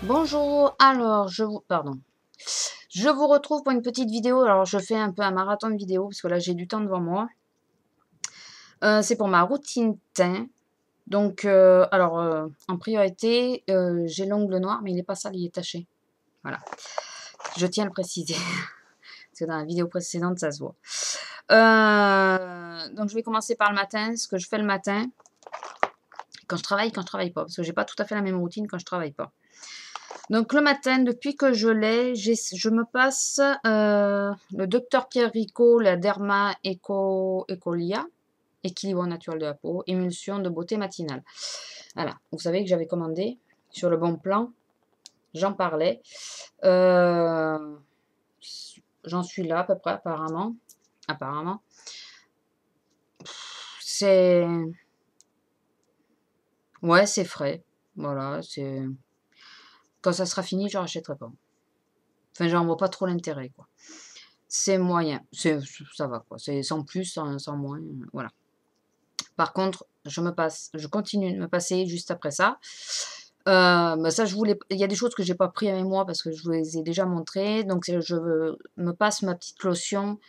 Bonjour, alors je vous retrouve pour une petite vidéo. Alors je fais un peu un marathon de vidéos parce que là j'ai du temps devant moi. C'est pour ma routine teint. Donc en priorité, j'ai l'ongle noir, mais il n'est pas sale, il est taché. Voilà, je tiens à le préciser parce que dans la vidéo précédente ça se voit. Donc je vais commencer par le matin, ce que je fais le matin quand je travaille pas, parce que j'ai pas tout à fait la même routine quand je travaille pas. Donc le matin, depuis que je l'ai, je me passe le Dr Pierre Rico, la Derma Ecolia, équilibre naturel de la peau, émulsion de beauté matinale. Voilà, vous savez que j'avais commandé sur le bon plan, j'en parlais. J'en suis là à peu près, apparemment. Apparemment. C'est... Ouais, c'est frais. Voilà, c'est... Quand ça sera fini, je rachèterai pas. Enfin, j'en vois pas trop l'intérêt, quoi. C'est moyen, ça va quoi, c'est sans plus, sans moins, voilà. Par contre, je continue de me passer juste après ça. Bah ça, il y a des choses que j'ai pas pris avec moi parce que je vous les ai déjà montrées. Donc, je me passe ma petite lotion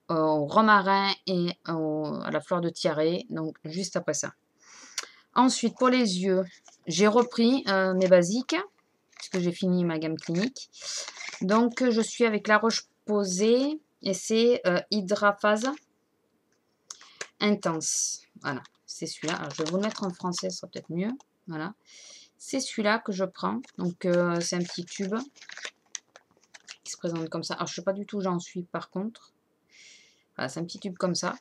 au romarin et à la fleur de tiare. Donc, juste après ça. Ensuite, pour les yeux, j'ai repris mes basiques puisque j'ai fini ma gamme clinique. Donc, je suis avec La Roche-Posay et c'est Hydraphase Intense. Voilà, c'est celui-là. Alors, je vais vous le mettre en français, ce sera peut-être mieux. Voilà, c'est celui-là que je prends. Donc, c'est un petit tube qui se présente comme ça. Alors, je ne sais pas du tout où j'en suis par contre. Voilà, c'est un petit tube comme ça.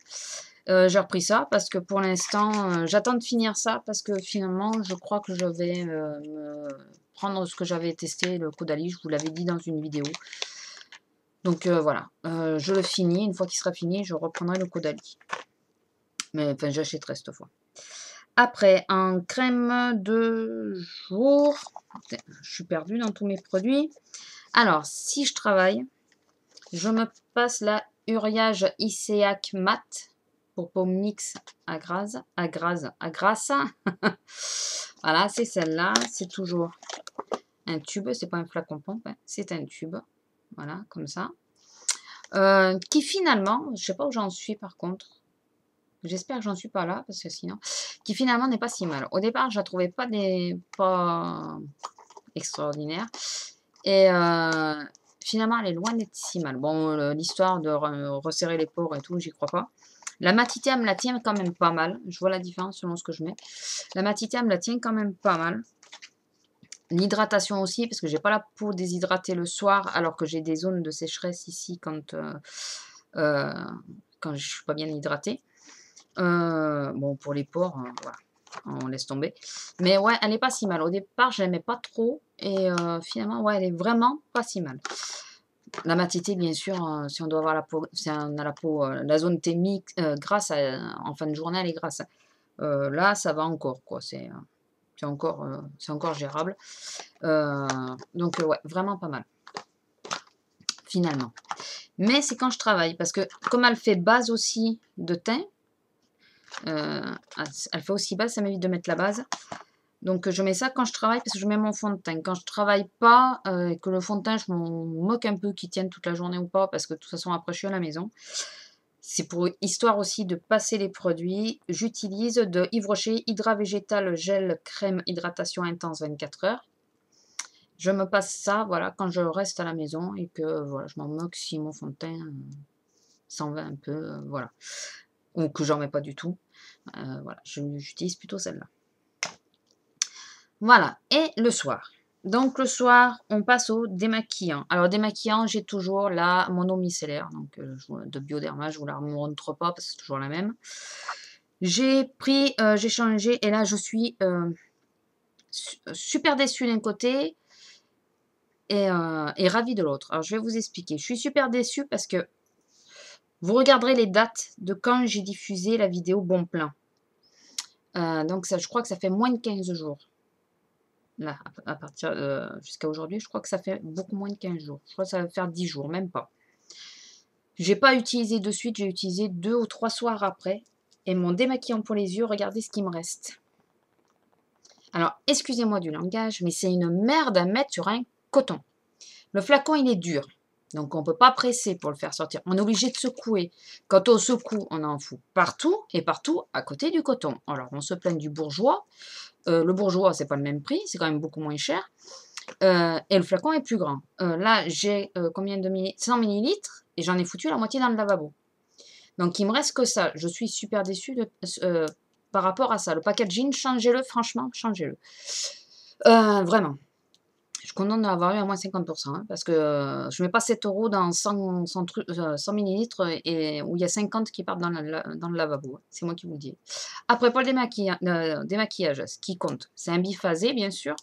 J'ai repris ça parce que pour l'instant, j'attends de finir ça parce que finalement, je crois que je vais me prendre ce que j'avais testé, le Caudalie. Je vous l'avais dit dans une vidéo. Donc voilà, je le finis. Une fois qu'il sera fini, je reprendrai le Caudalie. Mais enfin, j'achèterai cette fois. Après, en crème de jour, je suis perdue dans tous mes produits. Alors, si je travaille, je me passe la Uriage Iséac Mat pour peau mix à grasse. Voilà, c'est celle-là. C'est toujours un tube, c'est pas un flacon pompe, hein, c'est un tube. Voilà, comme ça. Qui finalement, je sais pas où j'en suis par contre. J'espère que j'en suis pas là, parce que sinon... Qui finalement n'est pas si mal. Au départ, je la trouvais pas extraordinaire. Et finalement, elle est loin d'être si mal. Bon, l'histoire de resserrer les pores et tout, j'y crois pas. La matité, elle me la tient quand même pas mal. Je vois la différence selon ce que je mets. La matité, elle me la tient quand même pas mal. L'hydratation aussi, parce que j'ai pas la peau déshydratée le soir, alors que j'ai des zones de sécheresse ici quand je suis pas bien hydratée. Bon, pour les pores, voilà, on laisse tomber. Mais ouais, elle est pas si mal. Au départ, je l'aimais pas trop. Et finalement, ouais, elle est vraiment pas si mal. La matité, bien sûr, si on doit avoir la peau, si on a la peau, la zone thermique grasse, en fin de journée, elle est grasse. Là, ça va encore, quoi. C'est encore gérable. Donc, ouais, vraiment pas mal. Finalement. Mais c'est quand je travaille. Parce que comme elle fait base aussi de teint, elle fait aussi base, ça m'évite de mettre la base. Donc je mets ça quand je travaille parce que je mets mon fond de teint. Quand je travaille pas et que le fond de teint, je m'en moque un peu qu'il tienne toute la journée ou pas parce que de toute façon après je suis à la maison. C'est pour histoire aussi de passer les produits. J'utilise de Yves Rocher Hydra Végétal Gel Crème Hydratation Intense 24 heures. Je me passe ça, voilà, quand je reste à la maison et que voilà, je m'en moque si mon fond de teint s'en va un peu, voilà. Ou que j'en mets pas du tout. Voilà, j'utilise plutôt celle-là. Voilà, et le soir. Donc le soir, on passe au démaquillant. Alors démaquillant, j'ai toujours la mono micellaire, donc de Bioderma, je vous la montre pas parce que c'est toujours la même. J'ai pris, j'ai changé, et là je suis super déçue d'un côté et ravie de l'autre. Alors je vais vous expliquer. Je suis super déçue parce que vous regarderez les dates de quand j'ai diffusé la vidéo Bon Plan. Donc ça, je crois que ça fait moins de 15 jours. Là, à partir jusqu'à aujourd'hui, je crois que ça fait beaucoup moins de 15 jours. Je crois que ça va faire 10 jours, même pas. J'ai pas utilisé de suite, j'ai utilisé 2 ou 3 soirs après. Et mon démaquillant pour les yeux, regardez ce qui me reste. Alors, excusez-moi du langage, mais c'est une merde à mettre sur un coton. Le flacon, il est dur. Donc, on ne peut pas presser pour le faire sortir. On est obligé de secouer. Quand on secoue, on en fout partout et partout à côté du coton. Alors, on se plaint du bourgeois. Le bourgeois, c'est pas le même prix. C'est quand même beaucoup moins cher. Et le flacon est plus grand. Là, j'ai combien de millilitres 100 millilitres et j'en ai foutu la moitié dans le lavabo. Donc, il me reste que ça. Je suis super déçue par rapport à ça. Le packaging, changez-le, franchement, changez-le. Vraiment. Je suis contente d'avoir eu à moins 50%, hein, parce que je ne mets pas 7 euros dans 100 millilitres et où il y a 50 qui partent dans le lavabo. Hein. C'est moi qui vous le dis. Après, pour le démaquillage, ce qui compte, c'est un biphasé, bien sûr.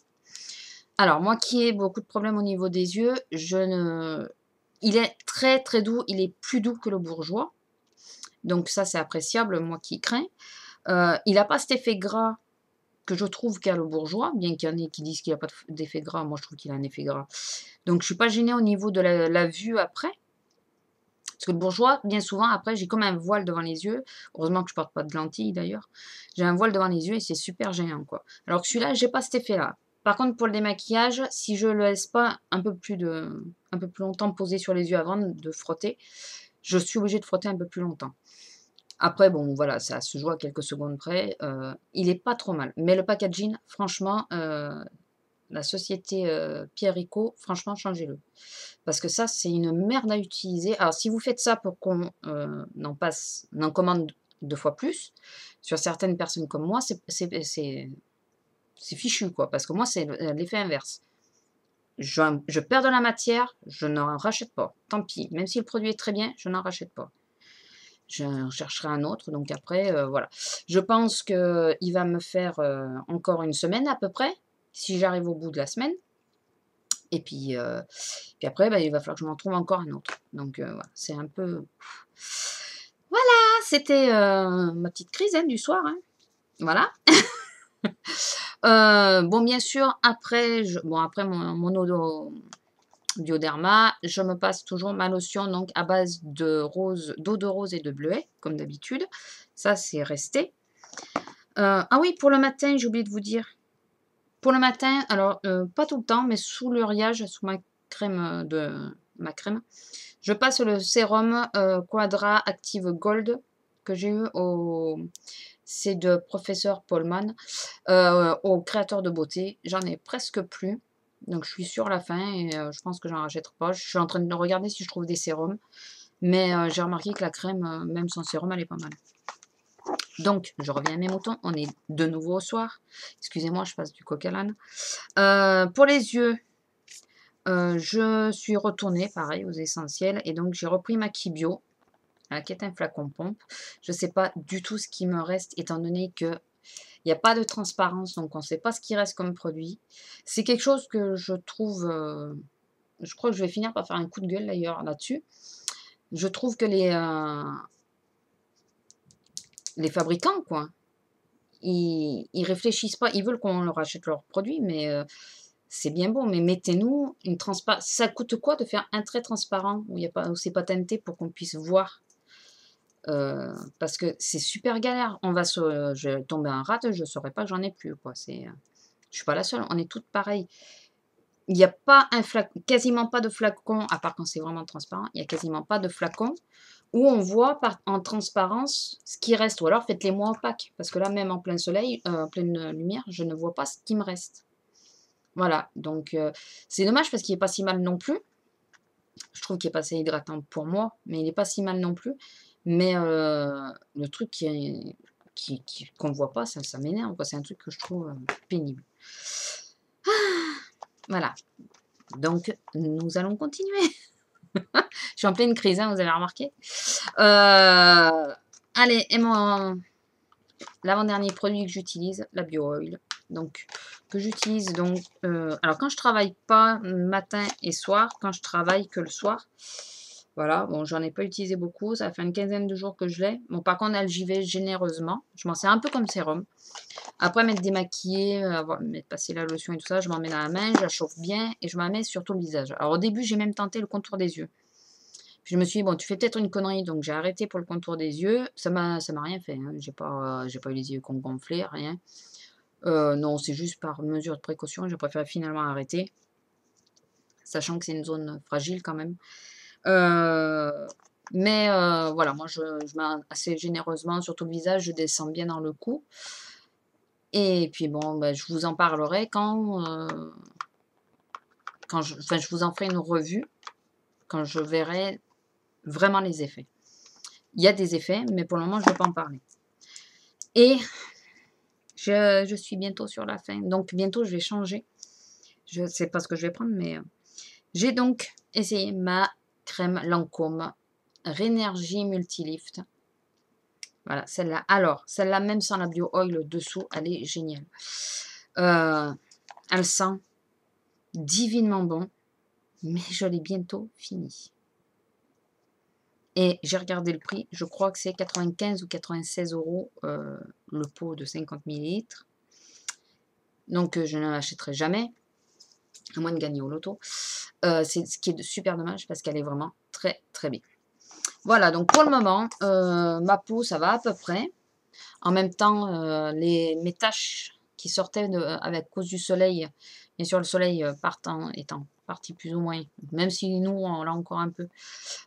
Alors, moi qui ai beaucoup de problèmes au niveau des yeux, il est très très doux. Il est plus doux que le bourgeois. Donc ça, c'est appréciable, moi qui crains. Il n'a pas cet effet gras que je trouve qu'a le bourgeois, bien qu'il y en ait qui disent qu'il n'a pas d'effet gras, moi je trouve qu'il a un effet gras. Donc je suis pas gênée au niveau de la vue après. Parce que le bourgeois, bien souvent, après, j'ai comme un voile devant les yeux. Heureusement que je porte pas de lentilles d'ailleurs. J'ai un voile devant les yeux et c'est super gênant, quoi. Alors que celui-là, j'ai pas cet effet-là. Par contre, pour le démaquillage, si je le laisse pas un peu plus longtemps posé sur les yeux avant de frotter, je suis obligée de frotter un peu plus longtemps. Après, bon, voilà, ça se joue à quelques secondes près. Il est pas trop mal. Mais le packaging, franchement, la société Pierre Rico, franchement, changez-le. Parce que ça, c'est une merde à utiliser. Alors, si vous faites ça pour qu'on n'en commande 2 fois plus, sur certaines personnes comme moi, c'est fichu, quoi. Parce que moi, c'est l'effet inverse. Je perds de la matière, je n'en rachète pas. Tant pis. Même si le produit est très bien, je n'en rachète pas. Je chercherai un autre, donc après, voilà. Je pense qu'il va me faire encore une semaine à peu près, si j'arrive au bout de la semaine. Et puis après, bah, il va falloir que je m'en trouve encore un autre. Donc voilà, c'est un peu... Voilà, c'était ma petite crise hein, du soir. Hein. Voilà. Bon, bien sûr, après, après mon Bioderma, je me passe toujours ma lotion donc à base d'eau de rose et de bleuet, comme d'habitude. Ça, c'est resté. Ah oui, pour le matin, j'ai oublié de vous dire. Pour le matin, alors pas tout le temps, mais sous l'uriage, sous ma crème je passe le sérum Quadra Active Gold que j'ai eu c'est de professeur Paulman, au créateur de beauté. J'en ai presque plus. Donc je suis sur la fin et je pense que j'en rachèterai pas. Je suis en train de regarder si je trouve des sérums. Mais j'ai remarqué que la crème, même sans sérum, elle est pas mal. Donc, je reviens à mes moutons. On est de nouveau au soir. Excusez-moi, je passe du coq à l'âne. Pour les yeux, je suis retournée, pareil, aux essentiels. Et donc, j'ai repris ma Kibio, qui est un flacon pompe. Je ne sais pas du tout ce qui me reste, étant donné que il n'y a pas de transparence, donc on ne sait pas ce qui reste comme produit. C'est quelque chose que je trouve... je crois que je vais finir par faire un coup de gueule d'ailleurs là-dessus. Je trouve que les fabricants, quoi, ils réfléchissent pas. Ils veulent qu'on leur achète leurs produits, mais c'est bien bon. Mais mettez-nous une transparence. Ça coûte quoi de faire un trait transparent où c'est pas teinté pour qu'on puisse voir parce que c'est super galère. Je vais tomber en rate, je ne saurais pas que j'en ai plus. Quoi. Je suis pas la seule, on est toutes pareilles. Il n'y a pas quasiment pas de flacon, à part quand c'est vraiment transparent, il n'y a quasiment pas de flacon où on voit en transparence ce qui reste. Ou alors faites-les moins opaques, parce que là, même en plein soleil, en pleine lumière, je ne vois pas ce qui me reste. Voilà, donc c'est dommage parce qu'il n'est pas si mal non plus. Je trouve qu'il est pas assez hydratant pour moi, mais il n'est pas si mal non plus. Mais le truc qu'on ne voit pas, ça m'énerve. C'est un truc que je trouve pénible. Voilà. Donc, nous allons continuer. Je suis en pleine crise, hein, vous avez remarqué. Allez, et l'avant-dernier produit que j'utilise, la BioOil. Donc, que j'utilise donc... alors, quand je travaille pas matin et soir, quand je travaille que le soir, voilà, bon, j'en ai pas utilisé beaucoup. Ça fait une quinzaine de jours que je l'ai. Bon, par contre, j'y vais généreusement. Je m'en sers un peu comme sérum. Après m'être démaquillée, m'être passé la lotion et tout ça, je m'en mets dans la main, je la chauffe bien et je m'en mets sur tout le visage. Alors au début, j'ai même tenté le contour des yeux. Puis je me suis dit, bon, tu fais peut-être une connerie, donc j'ai arrêté pour le contour des yeux. Ça m'a rien fait, hein. J'ai pas eu les yeux gonflés, rien. Non, c'est juste par mesure de précaution. J'ai préféré finalement arrêter, sachant que c'est une zone fragile quand même. Mais voilà, moi je mets assez généreusement, surtout le visage, je descends bien dans le cou. Et puis bon, bah, je vous en parlerai quand je vous en ferai une revue, quand je verrai vraiment les effets. Il y a des effets, mais pour le moment, je ne vais pas en parler. Et je suis bientôt sur la fin. Donc bientôt, je vais changer. Je ne sais pas ce que je vais prendre, mais j'ai donc essayé ma crème Lancôme Rénergie Multilift. Voilà, celle-là. Alors, celle-là, même sans la bio oil dessous, elle est géniale. Elle sent divinement bon, mais je l'ai bientôt fini. Et j'ai regardé le prix, je crois que c'est 95 ou 96 € le pot de 50 millilitres. Donc je ne l'achèterai jamais, à moins de gagner au loto. C'est ce qui est super dommage parce qu'elle est vraiment très très bien. Voilà, donc pour le moment, ma peau ça va à peu près. En même temps, mes taches qui sortaient avec cause du soleil, bien sûr le soleil étant parti plus ou moins, même si nous on l'a encore un peu,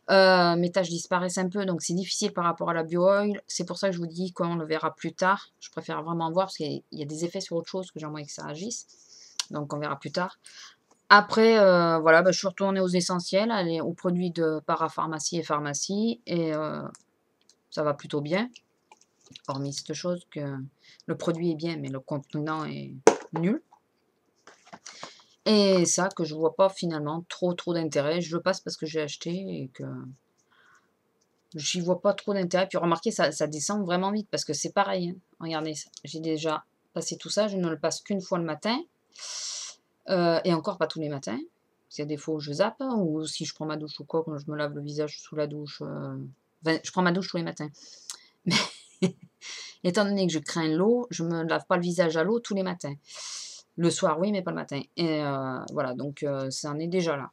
mes taches disparaissent un peu, donc c'est difficile par rapport à la bio oil. C'est pour ça que je vous dis qu'on le verra plus tard. Je préfère vraiment voir parce qu'il y a des effets sur autre chose que j'aimerais que ça agisse. Donc on verra plus tard. Après, voilà, bah, je suis retournée aux essentiels, aux produits de parapharmacie et pharmacie, et ça va plutôt bien. Hormis cette chose que le produit est bien, mais le contenant est nul. Et ça, que je vois pas finalement trop d'intérêt. Je le passe parce que j'ai acheté et que j'y vois pas trop d'intérêt. Puis remarquez, ça descend vraiment vite parce que c'est pareil, hein. Regardez, j'ai déjà passé tout ça. Je ne le passe qu'une fois le matin. Et encore pas tous les matins. Parce qu'il y a des fois où je zappe, hein, ou si je prends ma douche ou quoi, quand je me lave le visage sous la douche. Enfin, je prends ma douche tous les matins. Mais étant donné que je crains l'eau, je me lave pas le visage à l'eau tous les matins. Le soir, oui, mais pas le matin. Et voilà, donc ça en est déjà là.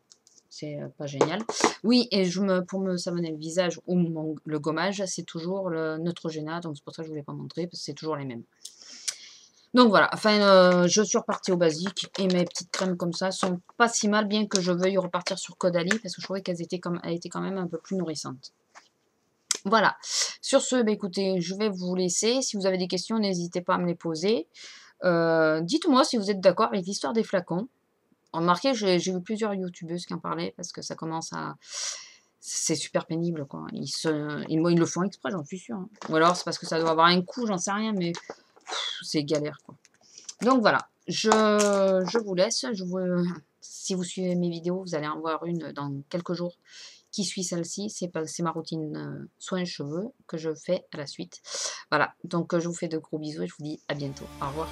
C'est pas génial. Oui, et pour me savonner le visage ou le gommage, c'est toujours le Neutrogena. Donc c'est pour ça que je ne voulais pas montrer, parce que c'est toujours les mêmes. Donc voilà, enfin, je suis repartie au basique. Et mes petites crèmes comme ça sont pas si mal, bien que je veuille repartir sur Caudalie, parce que je trouvais qu'elles étaient quand même un peu plus nourrissantes. Voilà. Sur ce, bah, écoutez, je vais vous laisser. Si vous avez des questions, n'hésitez pas à me les poser. Dites-moi si vous êtes d'accord avec l'histoire des flacons. Remarquez, j'ai vu plusieurs youtubeuses qui en parlaient parce que ça commence à... C'est super pénible, quoi. Ils le font exprès, j'en suis sûre, hein. Ou alors c'est parce que ça doit avoir un coût, j'en sais rien, mais c'est galère, quoi. Donc voilà, je vous laisse. Si vous suivez mes vidéos, vous allez en voir une dans quelques jours qui suit celle-ci. C'est ma routine soins cheveux que je fais à la suite. Voilà, donc je vous fais de gros bisous et je vous dis à bientôt. Au revoir.